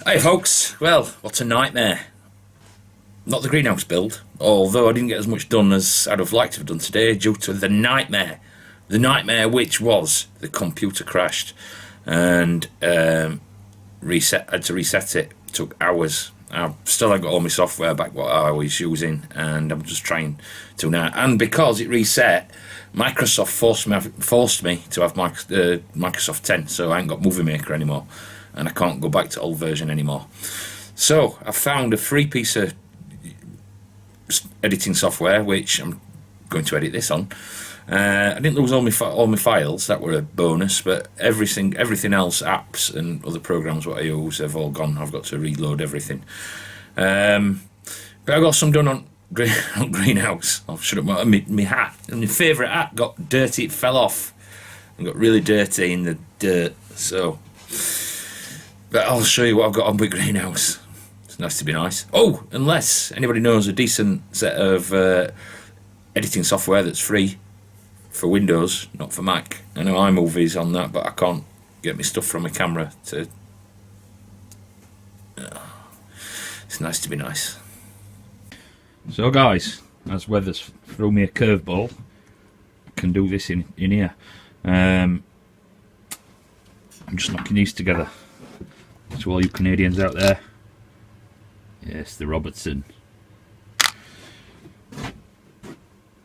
Hey folks, well, what a nightmare. Not the greenhouse build, although I didn't get as much done as I'd have liked to have done today due to the nightmare. The nightmare which was the computer crashed and reset. I had to reset it. It took hours. I still haven't got all my software back what I was using, and I'm just trying to now. And because it reset, Microsoft forced me to have Microsoft 10, so I ain't got Movie Maker anymore, and I can't go back to old version anymore. So I found a free piece of editing software which I'm going to edit this on. I didn't lose all my files, that were a bonus, but everything else, apps and other programs what I use, have all gone. I've got to reload everything. But I got some done on Greenhouse. I should have my hat. And my favourite hat got dirty. It fell off and got really dirty in the dirt. So, but I'll show you what I've got on with Greenhouse. It's nice to be nice. Oh, unless anybody knows a decent set of editing software that's free for Windows, not for Mac. I know iMovie's on that, but I can't get my stuff from my camera to. It's nice to be nice. So guys, as Weathers threw me a curveball, I can do this in here. I'm just knocking these together. To all you Canadians out there, yes, the Robertson.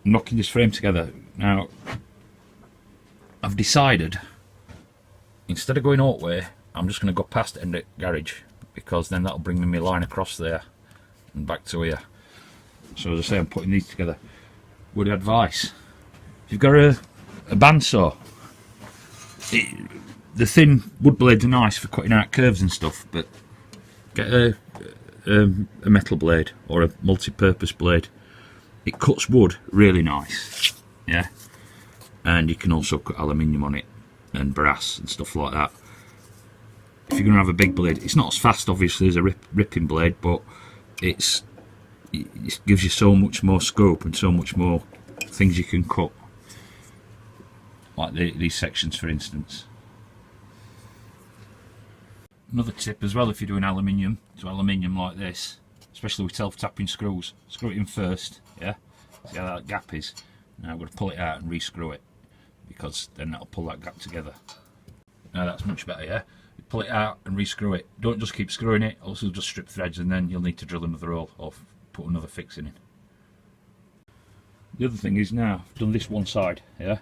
Knocking this frame together. Now, I've decided, instead of going out way, I'm just going to go past the end of the garage, because then that'll bring me my line across there and back to here. So as I say, I'm putting these together. Would advice, if you've got a bandsaw, the thin wood blades are nice for cutting out curves and stuff, but get a metal blade or a multi-purpose blade. It cuts wood really nice, yeah, and you can also cut aluminium on it and brass and stuff like that. If you're going to have a big blade, it's not as fast obviously as a ripping blade, but it gives you so much more scope and so much more things you can cut, like these sections for instance. Another tip as well, if you're doing aluminium to aluminium like this, especially with self-tapping screws, screw it in first, yeah, see how that gap is. Now I'm going to pull it out and re-screw it, because then that'll pull that gap together. Now that's much better, yeah. You pull it out and re-screw it. Don't just keep screwing it, also just strip threads, and then you'll need to drill another hole or put another fixing in. The other thing is, now I've done this one side, yeah,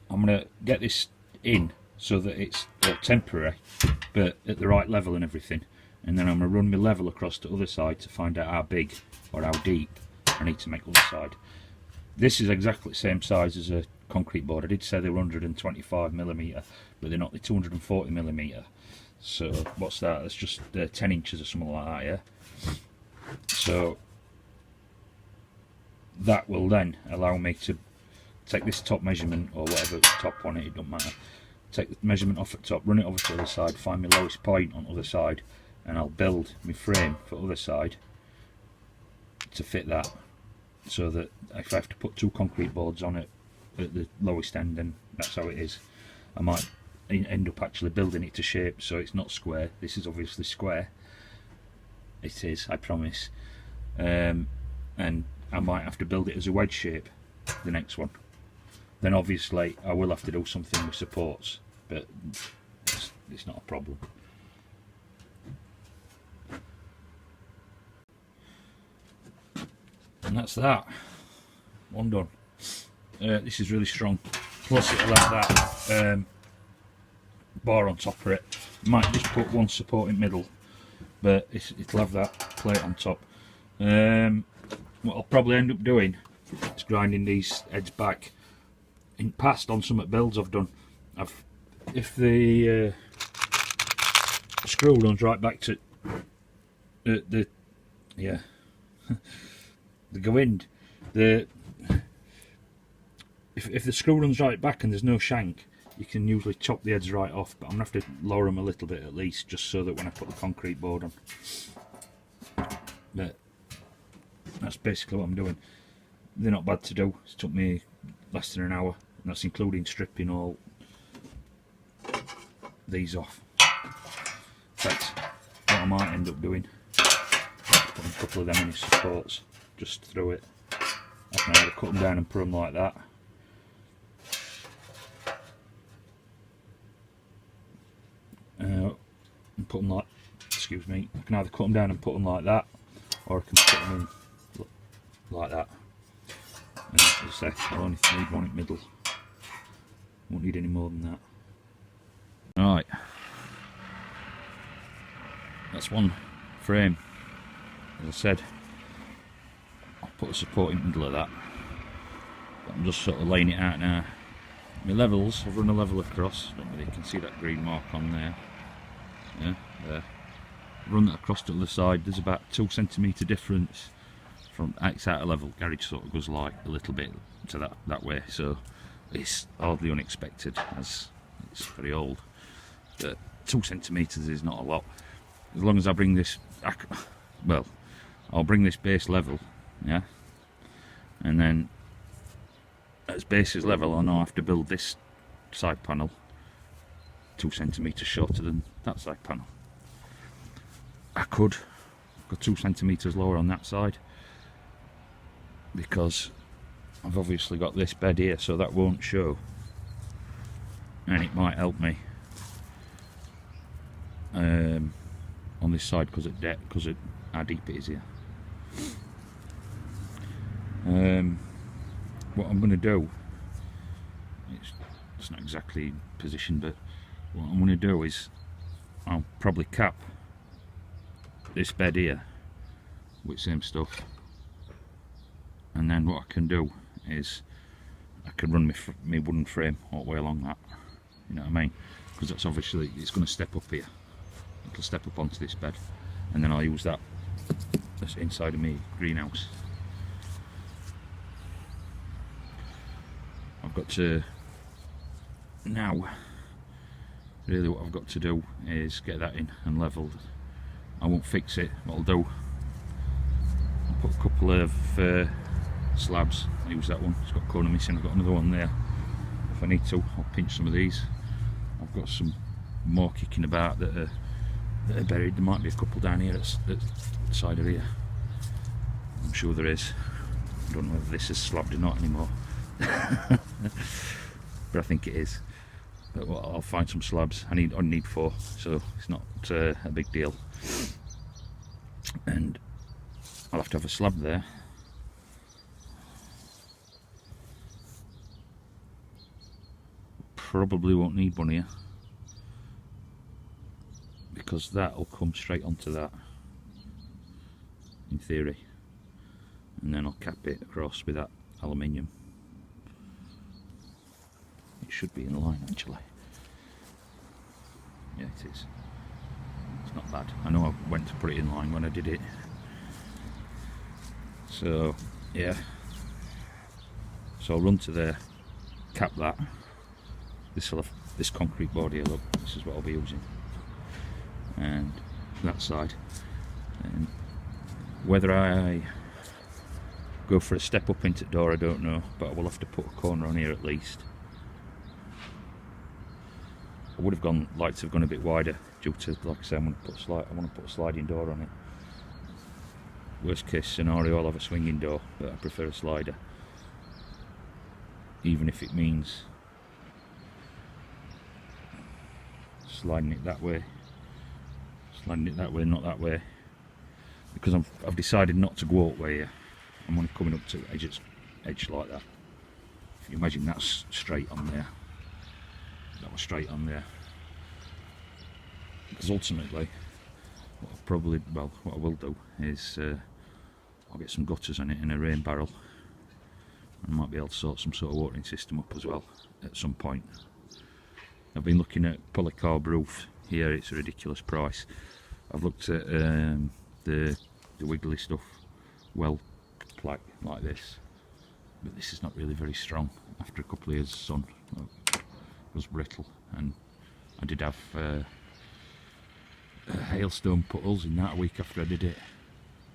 I'm going to get this in so that it's temporary but at the right level and everything, and then I'm going to run my level across the other side to find out how big or how deep I need to make the other side. This is exactly the same size as a concrete board. I did say they were 125mm, but they're not, they're 240mm. So what's that? That's just 10 inches or something like that, yeah? So that will then allow me to take this top measurement, or whatever's top on it, it doesn't matter. Take the measurement off at top, run it over to the other side, find my lowest point on the other side, and I'll build my frame for the other side to fit that, so that if I have to put two concrete boards on it at the lowest end, then that's how it is. I might end up actually building it to shape so it's not square. This is obviously square. It is, I promise. And I might have to build it as a wedge shape, the next one. Then obviously I will have to do something with supports, but it's not a problem. And that's that. One done. This is really strong. Plus it'll have that bar on top of it. Might just put one support in the middle, but it'll have that plate on top. What I'll probably end up doing is grinding these heads back. In past, on some builds I've done, if the screw runs right back to the go end, if the screw runs right back and there's no shank, you can usually chop the heads right off, but I'm going to have to lower them a little bit at least, just so that when I put the concrete board on. But that's basically what I'm doing. They're not bad to do. It took me less than an hour, and that's including stripping all these off. In fact, what I might end up doing. Put a couple of them in his supports just through it. I can either cut them down and put them like that. And put them like, excuse me, I can either cut them down and put them like that, or I can put them in like that. And as I say, I'll only need one in the middle. Won't need any more than that. Right, that's one frame. As I said, I'll put a support in the middle of that. But I'm just sort of laying it out now. My levels, I've run a level across. I don't know whether you can see that green mark on there. Yeah, there. Run that across to the other side. There's about 2 centimetre difference from X out of level. Garage sort of goes like a little bit to that way, so it's hardly unexpected as it's very old. But 2 centimetres is not a lot. As long as I bring this, well, I'll bring this base level, yeah, and then as base is level, I know I have to build this side panel 2 centimetres shorter than that side panel. I could go 2 centimetres lower on that side, because I've obviously got this bed here, so that won't show, and it might help me on this side because of how deep it is here. What I'm going to do, it's not exactly positioned, but what I'm going to do is I'll probably cap this bed here with same stuff, and then what I can do is I can run my wooden frame all the way along that, you know what I mean, because that's obviously, it's going to step up here, it'll step up onto this bed, and then I'll use that that's inside of me greenhouse. I've got to, now really what I've got to do is get that in and levelled. I won't fix it. What I'll do, I'll put a couple of slabs. I'll use that one, it's got a corner missing. I've got another one there. If I need to, I'll pinch some of these. I've got some more kicking about that are buried. There might be a couple down here at the side of here. I'm sure there is. I don't know whether this is slabbed or not anymore. But I think it is. But well, I'll find some slabs. I need 4, so it's not a big deal. And I'll have to have a slab there. Probably won't need one here, because that'll come straight onto that, in theory. And then I'll cap it across with that aluminium. It should be in line actually. Yeah, it is. It's not bad. I know I went to put it in line when I did it. So yeah. So I'll run to there, cap that. This will have this concrete board here, look, this is what I'll be using. And that side. And whether I go for a step up into the door, I don't know, but I will have to put a corner on here at least. I would have liked to have gone a bit wider due to, like I say, I want to put a sliding door on it. Worst case scenario, I'll have a swinging door, but I prefer a slider, even if it means sliding it that way, not that way, because I've decided not to go all the way here. I'm only coming up to the edge like that. If you imagine that's straight on there, that was straight on there. Because ultimately, what I will do is I'll get some gutters on it in a rain barrel. I might be able to sort some sort of watering system up as well at some point. I've been looking at polycarb roof here. It's a ridiculous price. I've looked at the wiggly stuff, well, like this, but this is not really very strong. After a couple of years of sun, it was brittle, and I did have a hailstone put holes in that a week after I did it.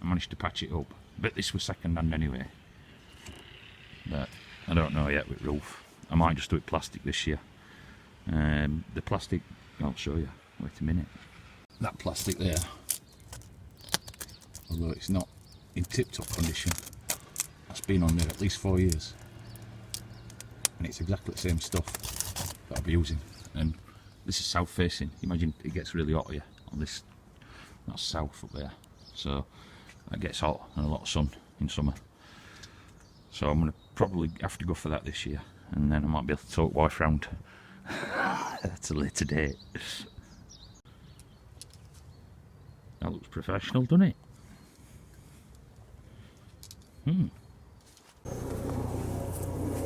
I managed to patch it up, but this was second hand anyway. But I don't know yet with roof. I might just do it plastic this year. The plastic, I'll show you, wait a minute. That plastic there although it's not in tip-top condition. It's been on there at least 4 years, and it's exactly the same stuff that I'll be using. And this is south facing. Imagine it gets really hot here on this. That's south up there, so that gets hot and a lot of sun in summer. So I'm going to probably have to go for that this year, and then I might be able to talk wife round at a later date. That looks professional, doesn't it?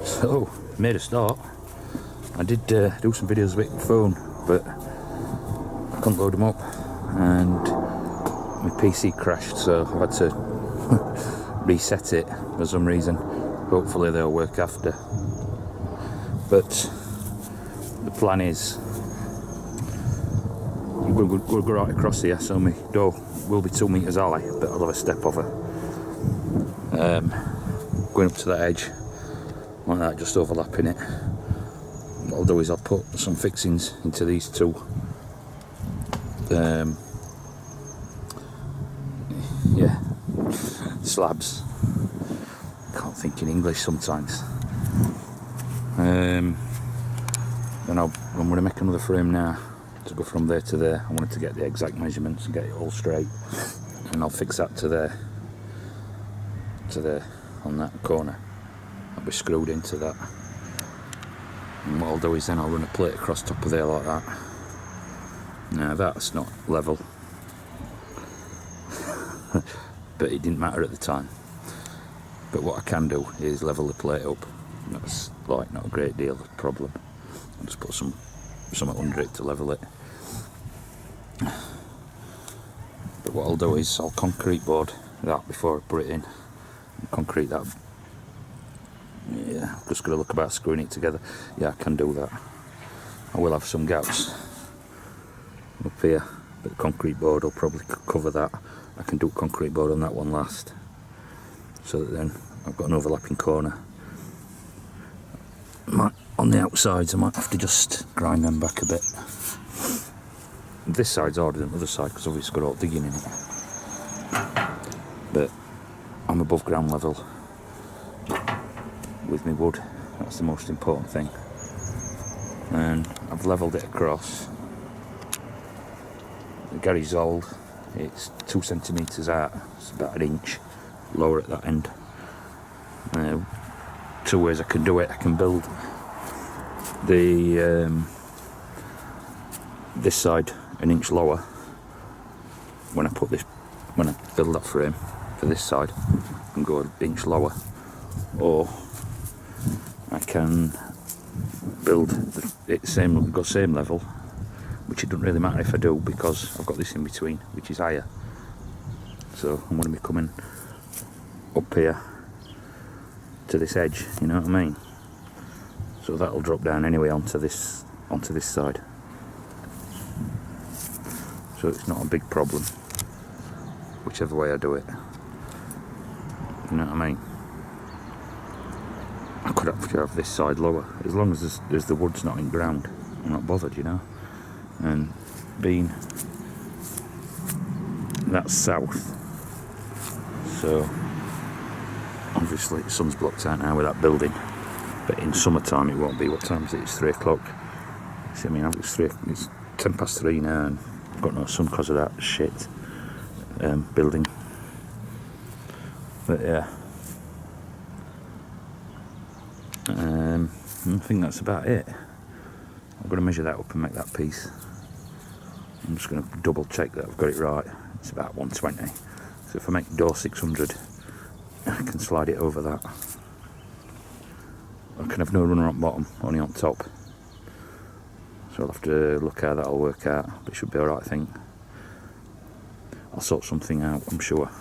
So, made a start. I did do some videos with my phone, but I couldn't load them up, and my PC crashed, so I've had to reset it for some reason. Hopefully they'll work after. But the plan is we'll go right across here, so my door will be 2 metres high, but I'll have a step over. Going up to that edge like that, just overlapping it. What I'll do is I'll put some fixings into these two slabs. Can't think in English sometimes. Then I'm going to make another frame now to go from there to there. I wanted to get the exact measurements and get it all straight, and I'll fix that to there on that corner. I'll be screwed into that, and what I'll do is then I'll run a plate across top of there like that. Now that's not level but it didn't matter at the time. But what I can do is level the plate up. That's like not a great deal of a problem. I'll just put something under it to level it. But what I'll do is I'll concrete board that before I put it in. Concrete that. Yeah, just got to look about screwing it together. Yeah, I can do that. I will have some gaps up here, but the concrete board will probably cover that. I can do concrete board on that one last, so that then I've got an overlapping corner. On the outsides I might have to just grind them back a bit. This side's harder than the other side because obviously it's got all digging in it. But I'm above ground level with my wood. That's the most important thing. And I've levelled it across. The garage old. It's 2 centimetres out. It's about 1 inch lower at that end. 2 ways I can do it. I can build the this side 1 inch lower when I build that frame for this side, and go 1 inch lower, or I can build it same level, which it doesn't really matter if I do because I've got this in between which is higher. So I'm going to be coming up here to this edge, you know what I mean? So that'll drop down anyway onto this side. So it's not a big problem whichever way I do it. You know what I mean? I could actually have this side lower, as long as there's the wood's not in ground. I'm not bothered, you know. And being that's south, so obviously the sun's blocked out now with that building. But in summertime it won't be. What time is it? It's 3 o'clock. See, I mean, it's 10 past 3 now, and I've got no sun because of that shit building. But yeah, I think that's about it. I'm going to measure that up and make that piece. I'm just going to double check that I've got it right. It's about 120. So if I make door 600, I can slide it over that. I can have no runner on bottom, only on top. So I'll have to look how that'll work out, but it should be alright, I think. I'll sort something out, I'm sure.